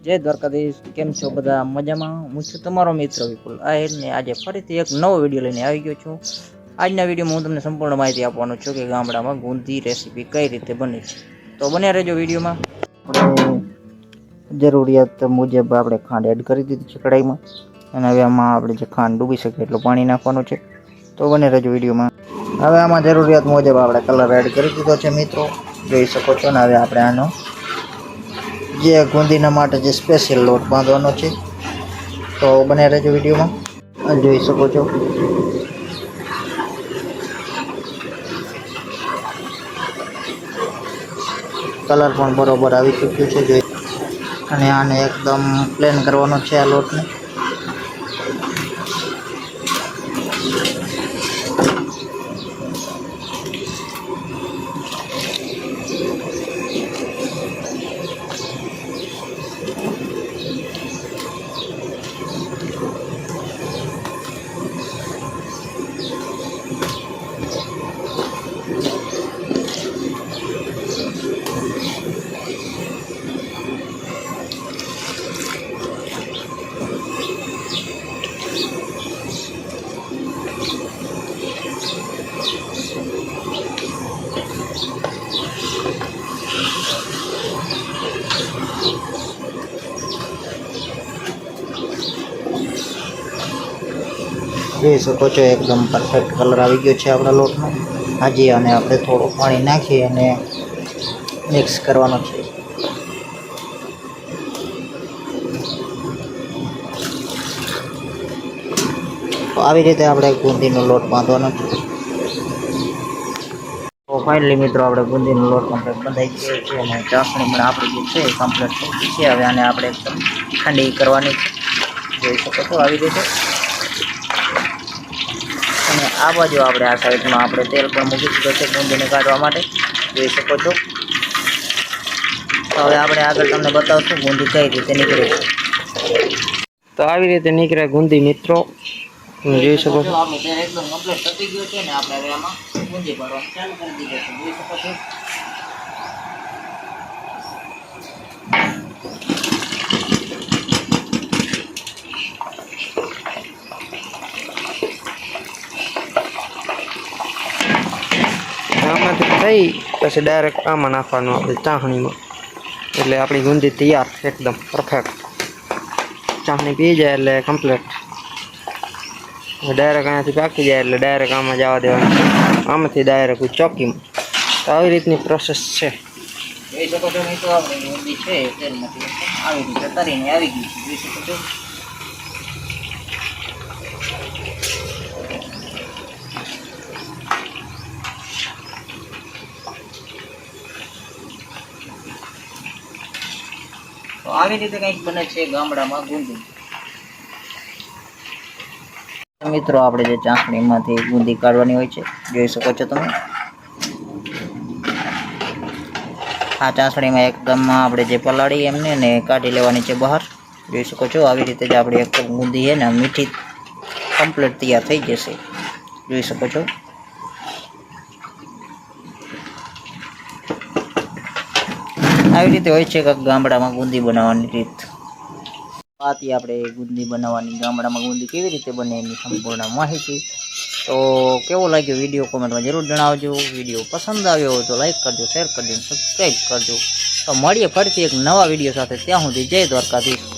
જય દ્વારકાધીશ, કેમ છો બધા મજામાં? હું છું તમારો મિત્ર વિપુલ આહિર ને આજે ફરીથી એક નવો વિડીયો લઈને આવી ગયો છું। આજના વિડીયોમાં હું તમને સંપૂર્ણ માહિતી આપવાનો છું કે ગામડામાં ગુંદી રેસીપી કઈ રીતે બને છે। તો બન્યા રહેજો વિડીયોમાં। જરૂરિયાત મુજબ આપણે ખાંડ એડ કરી દીધી છે કઢાઈમાં અને હવે આમાં આપણે જે ખાંડ ડૂબી શકે એટલું પાણી નાખવાનું છે। તો બન્યા રહેજો વિડીયોમાં। હવે આમાં જરૂરિયાત મુજબ આપણે કલર એડ કરી દીધો છે મિત્રો, જોઈ શકો છો ને। હવે આપણે આનો જે ગુંદીના માટે જે સ્પેશિયલ લોટ બાંધવાનો છે, તો બને રહેજો વિડીયોમાં। જોઈ શકો છો કલર પણ બરોબર આવી ચૂક્યું છે જોઈ, અને આને એકદમ પ્લેન કરવાનો છે આ લોટને। જોઈ શકો છો એકદમ પરફેક્ટ કલર આવી ગયો છે આપણા લોટનો। હાજી, અને આપણે થોડું પાણી નાખી અને મિક્સ કરવાનો છે। તો આવી રીતે આપણે ગુંદીનો લોટ બાંધવાનો છે। તો ફાઇનલી મિત્રો આપણે ગુંદીનો લોટ કમ્પ્લીટ બંધાઈ ગયો છે અને ચાસણી પણ આપણી જે છે કમ્પ્લીટ થઈ ગઈ છે। હવે આને આપણે એકદમ ઠંડી કરવાની છે, જોઈ શકો છો આવી રીતે। અને આ બાજુ આપણે આ સાઈડમાં આપણે તેલ પણ મૂકી દીધો છે ગુંદીને કાઢવા માટે, જોઈ શકો છો। તો હવે આપણે આગળ તમને બતાવશું ગુંદી કઈ રીતે નીકળે છે। તો આવી રીતે નીકળે ગુંદી મિત્રો, જોઈ શકો છો। આપણું તેલ એકદમ કમ્પ્લીટ તપી ગયું છે ને આપણે હવે આમાં ગુંદી ભરવાનું ચાલુ કરી દીધું છે, જોઈ શકો છો। આમાંથી થઈ પછી ડાયરેક્ટ આમાં નાખવાનું આપણે ચાસણીમાં, એટલે આપણી ગુંદી તૈયાર એકદમ પરફેક્ટ। ચાસણી પી જાય એટલે કમ્પ્લીટ ડાયરેક્ટ અહીંયાથી પાકી જાય એટલે ડાયરેક્ટ આમાં જવા દેવાનું, આમાંથી ડાયરેક્ટ ચોકીમાં। તો આવી રીતની પ્રોસેસ છે। જોઈ શકો છો મિત્રો, આપણી ગુંદી છે તેલમાંથી આવી રીતે તરીને આવી ગઈ છે, જોઈ શકો છો। તો આવી રીતે કંઈક બને છે ગામડામાં ગુંદી। મિત્રો આપણે જે ચાસણીમાંથી ગુંદી કાઢવાની હોય છે, જોઈ શકો છો તમે। આ ચાસણીમાં એકદમ આપણે જે પલાળી એમને ને કાઢી લેવાની છે બહાર, જોઈ શકો છો। આવી રીતે જ આપણી એક ગુંદી છે ને મીઠી કમ્પ્લીટ તૈયાર થઈ જશે, જોઈ શકો છો। આવી રીતે હોય છે કે ગામડામાં ગુંદી બનાવવાની રીત। આથી આપણે ગુંદી બનાવવાની, ગામડામાં ગુંદી કેવી રીતે બને એની સંપૂર્ણ માહિતી। તો કેવો લાગ્યો વિડીયો કોમેન્ટમાં જરૂર જણાવજો। વિડીયો પસંદ આવ્યો હોય તો લાઈક કરજો, શેર કરજો, સબસ્ક્રાઈબ કરજો। તો મળીએ ફરીથી એક નવા વિડીયો સાથે, ત્યાં સુધી જય દ્વારકાધીશ।